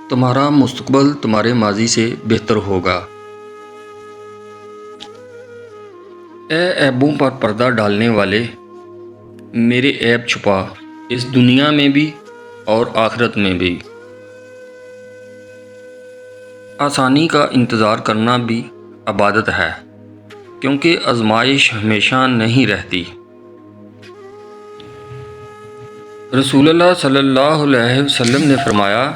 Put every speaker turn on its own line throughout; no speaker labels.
تمہارا مستقبل تمہارے ماضی سے بہتر ہوگا۔ اے عیبوں پر پردہ ڈالنے والے، میرے عیب چھپا، اس دنیا میں بھی اور آخرت میں بھی۔ آسانی کا انتظار کرنا بھی عبادت ہے، کیونکہ آزمائش ہمیشہ نہیں رہتی۔ رسول اللہ صلی اللہ علیہ وسلم نے فرمایا،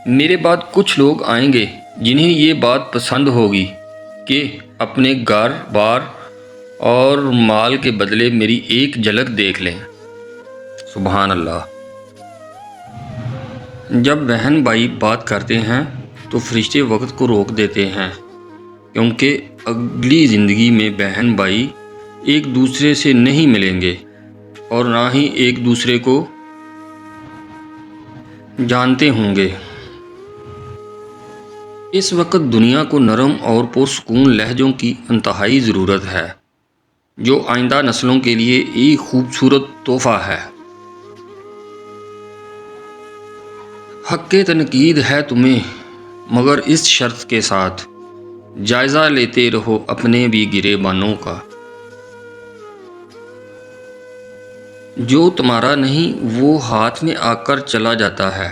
میرے بعد کچھ لوگ آئیں گے جنہیں یہ بات پسند ہوگی کہ اپنے گھر بار اور مال کے بدلے میری ایک جھلک دیکھ لیں۔ سبحان اللہ۔ جب بہن بھائی بات کرتے ہیں تو فرشتے وقت کو روک دیتے ہیں، کیونکہ اگلی زندگی میں بہن بھائی ایک دوسرے سے نہیں ملیں گے اور نہ ہی ایک دوسرے کو جانتے ہوں گے۔ اس وقت دنیا کو نرم اور پرسکون لہجوں کی انتہائی ضرورت ہے، جو آئندہ نسلوں کے لیے ایک خوبصورت تحفہ ہے۔ حق تنقید ہے تمہیں، مگر اس شرط کے ساتھ جائزہ لیتے رہو اپنے بھی گرے بانوں کا۔ جو تمہارا نہیں وہ ہاتھ میں آ کر چلا جاتا ہے،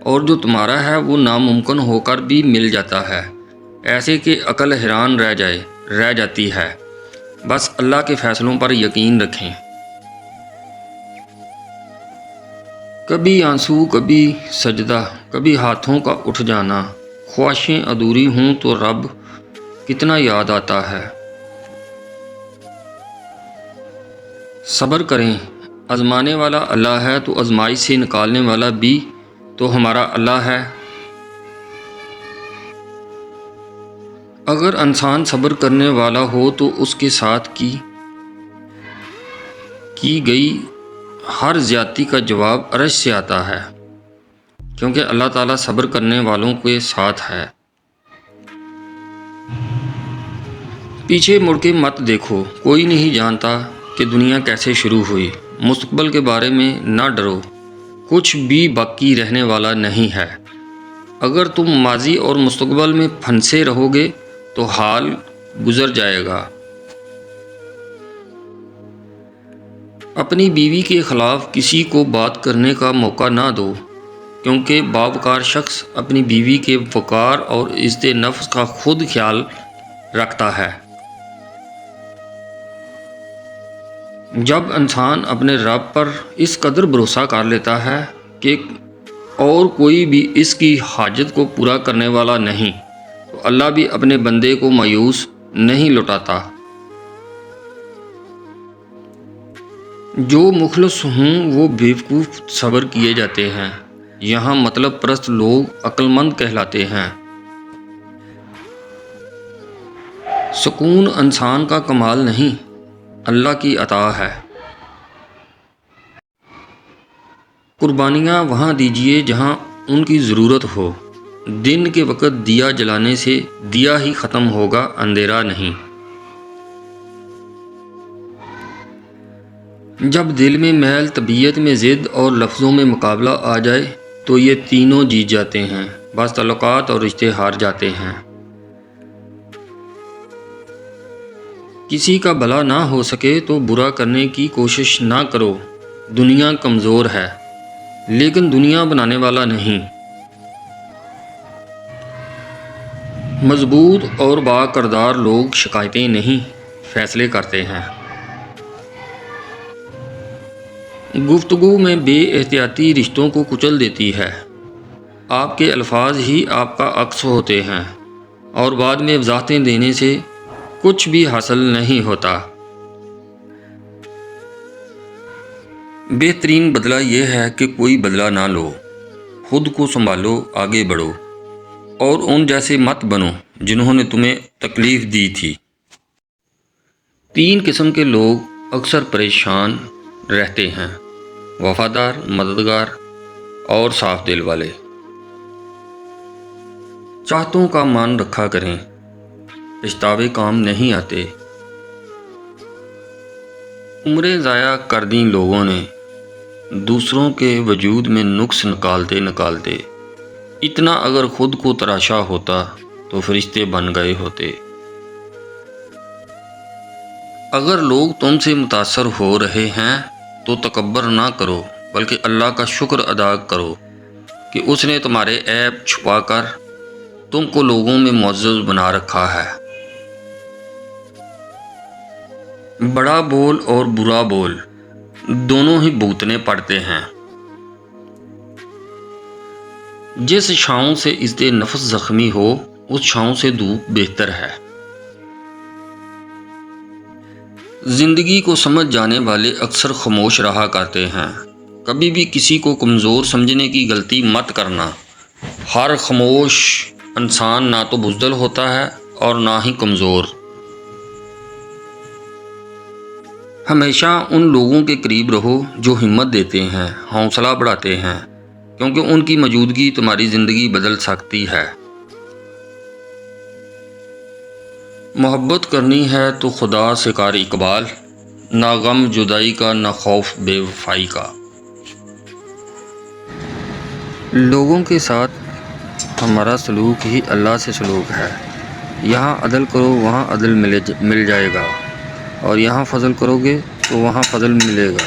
اور جو تمہارا ہے وہ ناممکن ہو کر بھی مل جاتا ہے، ایسے کہ عقل حیران رہ جاتی ہے۔ بس اللہ کے فیصلوں پر یقین رکھیں۔ کبھی آنسو، کبھی سجدہ، کبھی ہاتھوں کا اٹھ جانا، خواہشیں ادھوری ہوں تو رب کتنا یاد آتا ہے۔ صبر کریں، آزمانے والا اللہ ہے تو آزمائش سے نکالنے والا بھی تو ہمارا اللہ ہے۔ اگر انسان صبر کرنے والا ہو تو اس کے ساتھ کی گئی ہر زیادتی کا جواب عرش سے آتا ہے، کیونکہ اللہ تعالیٰ صبر کرنے والوں کے ساتھ ہے۔ پیچھے مڑ کے مت دیکھو، کوئی نہیں جانتا کہ دنیا کیسے شروع ہوئی۔ مستقبل کے بارے میں نہ ڈرو، کچھ بھی باقی رہنے والا نہیں ہے۔ اگر تم ماضی اور مستقبل میں پھنسے رہو گے تو حال گزر جائے گا۔ اپنی بیوی کے خلاف کسی کو بات کرنے کا موقع نہ دو، کیونکہ باوقار شخص اپنی بیوی کے وقار اور عزت نفس کا خود خیال رکھتا ہے۔ جب انسان اپنے رب پر اس قدر بھروسہ کر لیتا ہے کہ اور کوئی بھی اس کی حاجت کو پورا کرنے والا نہیں، تو اللہ بھی اپنے بندے کو مایوس نہیں لوٹاتا۔ جو مخلص ہوں وہ بیوقوف صبر کیے جاتے ہیں، یہاں مطلب پرست لوگ عقل مند کہلاتے ہیں۔ سکون انسان کا کمال نہیں، اللہ کی عطا ہے۔ قربانیاں وہاں دیجیے جہاں ان کی ضرورت ہو۔ دن کے وقت دیا جلانے سے دیا ہی ختم ہوگا، اندھیرا نہیں۔ جب دل میں میل، طبیعت میں ضد اور لفظوں میں مقابلہ آ جائے تو یہ تینوں جیت جاتے ہیں، بس تعلقات اور رشتے ہار جاتے ہیں۔ کسی کا بھلا نہ ہو سکے تو برا کرنے کی کوشش نہ کرو۔ دنیا کمزور ہے، لیکن دنیا بنانے والا نہیں۔ مضبوط اور با کردار لوگ شکایتیں نہیں، فیصلے کرتے ہیں۔ گفتگو میں بے احتیاطی رشتوں کو کچل دیتی ہے۔ آپ کے الفاظ ہی آپ کا عکس ہوتے ہیں، اور بعد میں وضاحتیں دینے سے کچھ بھی حاصل نہیں ہوتا۔ بہترین بدلہ یہ ہے کہ کوئی بدلہ نہ لو، خود کو سنبھالو، آگے بڑھو، اور ان جیسے مت بنو جنہوں نے تمہیں تکلیف دی تھی۔ 3 قسم کے لوگ اکثر پریشان رہتے ہیں: وفادار، مددگار اور صاف دل والے۔ چاہتوں کا مان رکھا کریں، پچھتاوے کام نہیں آتے۔ عمریں ضائع کر دیں لوگوں نے، دوسروں کے وجود میں نقص نکالتے اتنا اگر خود کو تراشا ہوتا تو فرشتے بن گئے ہوتے۔ اگر لوگ تم سے متاثر ہو رہے ہیں تو تکبر نہ کرو، بلکہ اللہ کا شکر ادا کرو کہ اس نے تمہارے عیب چھپا کر تم کو لوگوں میں معزز بنا رکھا ہے۔ بڑا بول اور برا بول دونوں ہی بھگتنے پڑتے ہیں۔ جس چھاؤں سے عزت نفس زخمی ہو اس چھاؤں سے دھوپ بہتر ہے۔ زندگی کو سمجھ جانے والے اکثر خاموش رہا کرتے ہیں۔ کبھی بھی کسی کو کمزور سمجھنے کی غلطی مت کرنا۔ ہر خاموش انسان نہ تو بزدل ہوتا ہے اور نہ ہی کمزور۔ ہمیشہ ان لوگوں کے قریب رہو جو ہمت دیتے ہیں، حوصلہ بڑھاتے ہیں، کیونکہ ان کی موجودگی تمہاری زندگی بدل سکتی ہے۔ محبت کرنی ہے تو خدا سے کار اقبال، نہ غم جدائی کا نہ خوف بے وفائی کا۔ لوگوں کے ساتھ ہمارا سلوک ہی اللہ سے سلوک ہے۔ یہاں عدل کرو وہاں عدل مل جائے گا، اور یہاں فضل کرو گے تو وہاں فضل ملے گا۔